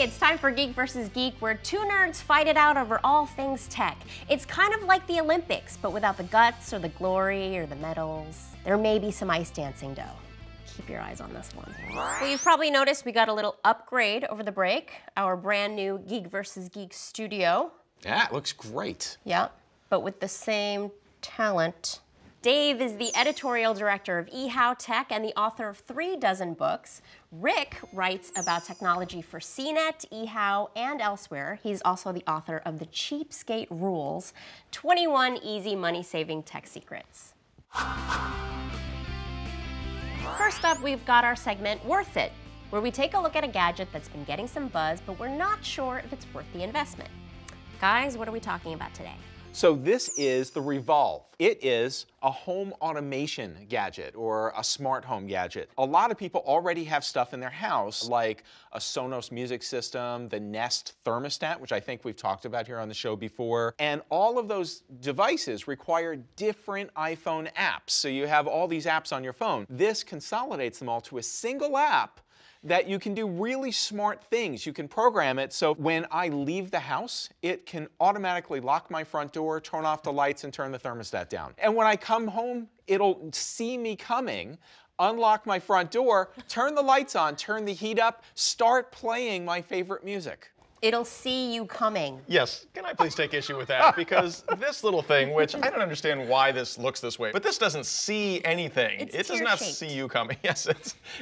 it's time for Geek versus Geek, where two nerds fight it out over all things tech. It's kind of like the Olympics, but without the guts or the glory or the medals. There may be some ice dancing, though. Keep your eyes on this one. Well, you've probably noticed we got a little upgrade over the break. Our brand new Geek versus Geek studio. Yeah, it looks great. Yeah, but with the same talent. Dave is the editorial director of eHowTech and the author of 36 books. Rick writes about technology for CNET, eHow, and elsewhere. He's also the author of The Cheapskate Rules, 21 Easy Money-Saving Tech Secrets. First up, we've got our segment, Worth It, where we take a look at a gadget that's been getting some buzz, but we're not sure if it's worth the investment. Guys, what are we talking about today? So this is the Revolve. It is a home automation gadget or a smart home gadget. A lot of people already have stuff in their house like a Sonos music system, the Nest thermostat, which I think we've talked about here on the show before. And all of those devices require different iPhone apps. So you have all these apps on your phone. This consolidates them all to a single app that you can do really smart things. You can program it so when I leave the house, it can automatically lock my front door, turn off the lights, and turn the thermostat down. And when I come home, it'll see me coming, unlock my front door, turn the lights on, turn the heat up, start playing my favorite music. It'll see you coming. Yes, can I please take issue with that? Because this little thing, which I don't understand why this looks this way, but this doesn't see anything. It does not see you coming. Yes,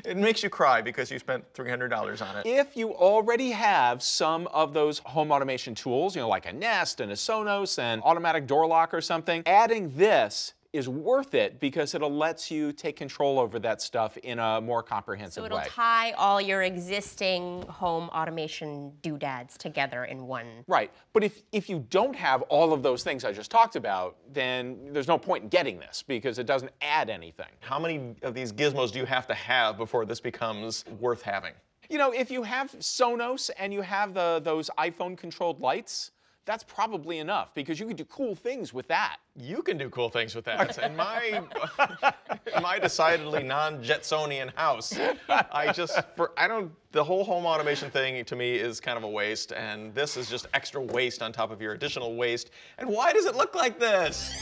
it makes you cry because you spent $300 on it. If you already have some of those home automation tools, you know, like a Nest and a Sonos and automatic door lock or something, adding this is worth it because it'll let you take control over that stuff in a more comprehensive way. So it'll tie all your existing home automation doodads together in one. Right, but if you don't have all of those things I just talked about, then there's no point in getting this because it doesn't add anything. How many of these gizmos do you have to have before this becomes worth having? You know, if you have Sonos and you have those iPhone-controlled lights, that's probably enough because you can do cool things with that. You can do cool things with that. In my decidedly non-Jetsonian house, the whole home automation thing to me is kind of a waste, and this is just extra waste on top of your additional waste. And why does it look like this?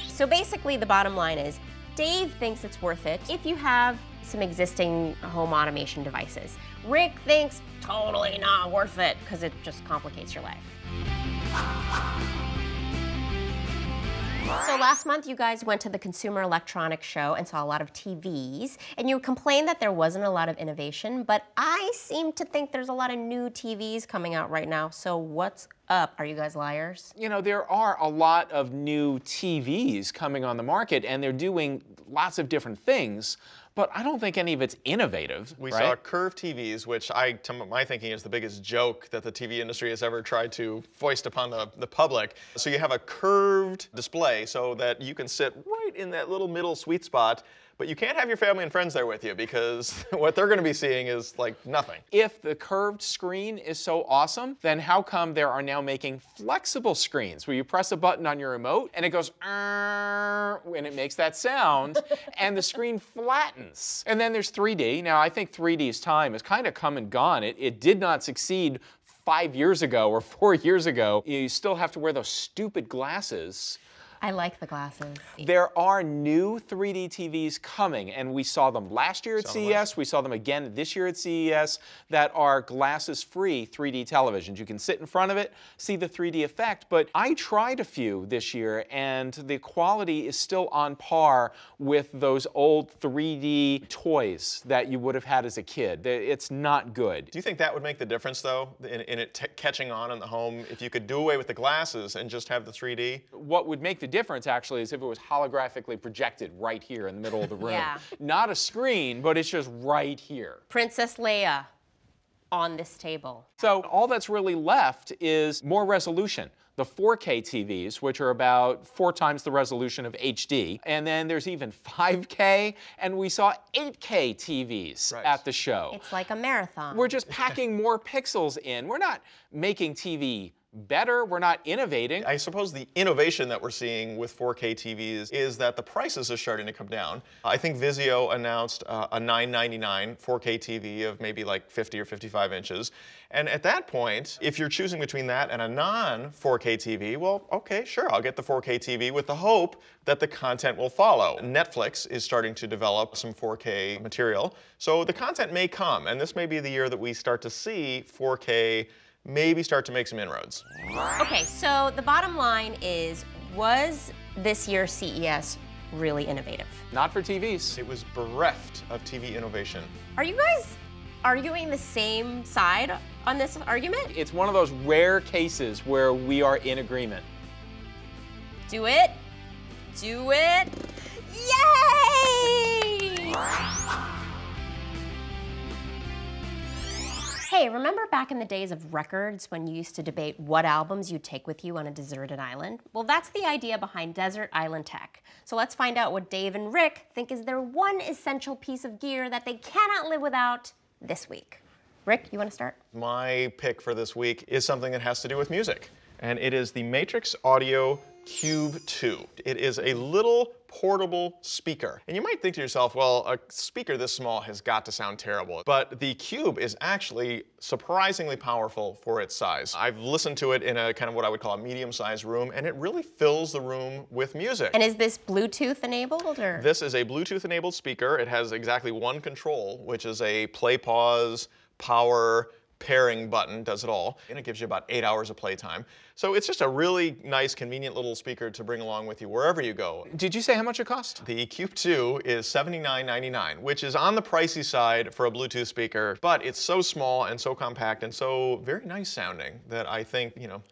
So basically the bottom line is, Dave thinks it's worth it if you have some existing home automation devices. Rick thinks totally not worth it because it just complicates your life. So last month you guys went to the Consumer Electronics Show and saw a lot of TVs, and you complained that there wasn't a lot of innovation, but I seem to think there's a lot of new TVs coming out right now, so what's up? Are you guys liars? You know, there are a lot of new TVs coming on the market, and they're doing lots of different things, but I don't think any of it's innovative. We saw curved TVs, which to my thinking is the biggest joke that the TV industry has ever tried to foist upon the public. So you have a curved display so that you can sit right in that little middle sweet spot, but you can't have your family and friends there with you because what they're going to be seeing is like nothing. If the curved screen is so awesome, then how come there are now making flexible screens where you press a button on your remote and it goes and it makes that sound and the screen flattens. And then there's 3D. Now I think 3D's time has kind of come and gone. It did not succeed 5 years ago or 4 years ago. You still have to wear those stupid glasses. I like the glasses. There are new 3D TVs coming, and we saw them last year at CES. We saw them again this year at CES that are glasses-free 3D televisions. You can sit in front of it, see the 3D effect, but I tried a few this year, and the quality is still on par with those old 3D toys that you would have had as a kid. It's not good. Do you think that would make the difference, though, in it catching on in the home, if you could do away with the glasses and just have the 3D? What would make the difference actually is if it was holographically projected right here in the middle of the room. Yeah. Not a screen, but it's just right here. Princess Leia on this table. So all that's really left is more resolution. The 4K TVs, which are about 4 times the resolution of HD. And then there's even 5K, and we saw 8K TVs at the show. It's like a marathon. We're just packing more pixels in. We're not making TV better, we're not innovating. I suppose the innovation that we're seeing with 4K TVs is that the prices are starting to come down. I think Vizio announced a $9.99 4K TV of maybe like 50 or 55 inches. And at that point, if you're choosing between that and a non-4K TV, well, okay, sure, I'll get the 4K TV with the hope that the content will follow. Netflix is starting to develop some 4K material, so the content may come, and this may be the year that we start to see 4K maybe start to make some inroads. Okay, so the bottom line is, was this year's CES really innovative? Not for TVs. It was bereft of TV innovation. Are you guys arguing the same side on this argument? It's one of those rare cases where we are in agreement. Do it. Do it. Yay! Hey, remember back in the days of records when you used to debate what albums you'd take with you on a deserted island? Well, that's the idea behind Desert Island Tech. So let's find out what Dave and Rick think is their one essential piece of gear that they cannot live without this week. Rick, you want to start? My pick for this week is something that has to do with music, and it is the Matrix Audio Cube 2. It is a little portable speaker. And you might think to yourself, well, a speaker this small has got to sound terrible. But the Cube is actually surprisingly powerful for its size. I've listened to it in a kind of what I would call a medium-sized room, and it really fills the room with music. And is this Bluetooth enabled, or? This is a Bluetooth-enabled speaker. It has exactly one control, which is a play, pause, power, pairing button, does it all, and it gives you about 8 hours of playtime. So it's just a really nice, convenient little speaker to bring along with you wherever you go. Did you say how much it cost? The Cube 2 is $79.99, which is on the pricey side for a Bluetooth speaker, but it's so small and so compact and so very nice sounding that I think, you know.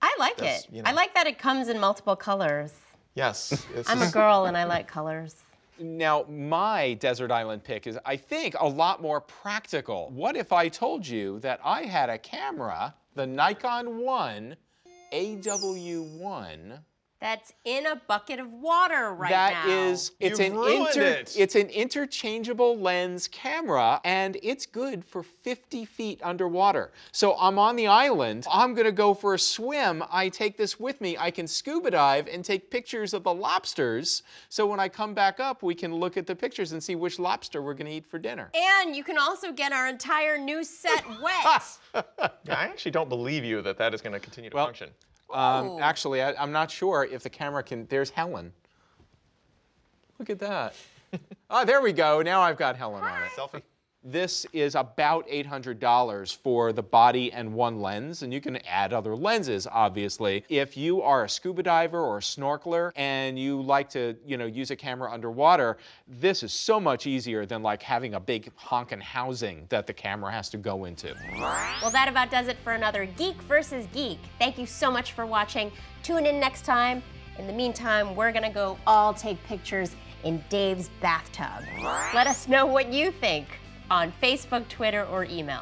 I like it. You know. I like that it comes in multiple colors. Yes. I'm a girl and I like colors. Now, my desert island pick is, I think, a lot more practical. What if I told you that I had a camera, the Nikon 1 AW1, that's in a bucket of water right that now. is, it's You've an interchangeable lens camera, and it's good for 50 feet underwater. So I'm on the island, I'm gonna go for a swim, I take this with me, I can scuba dive and take pictures of the lobsters, so when I come back up, we can look at the pictures and see which lobster we're gonna eat for dinner. And you can also get our entire new set wet. Yeah, I actually don't believe you that that is going to continue to function. Actually, I'm not sure if the camera can, there's Helen. Look at that. Oh, there we go, now I've got Helen on it. Selfie. This is about $800 for the body and one lens, and you can add other lenses, obviously. If you are a scuba diver or a snorkeler and you like to, use a camera underwater, this is so much easier than like having a big honkin' housing that the camera has to go into. Well, that about does it for another Geek versus Geek. Thank you so much for watching. Tune in next time. In the meantime, we're gonna go all take pictures in Dave's bathtub. Let us know what you think on Facebook, Twitter, or email.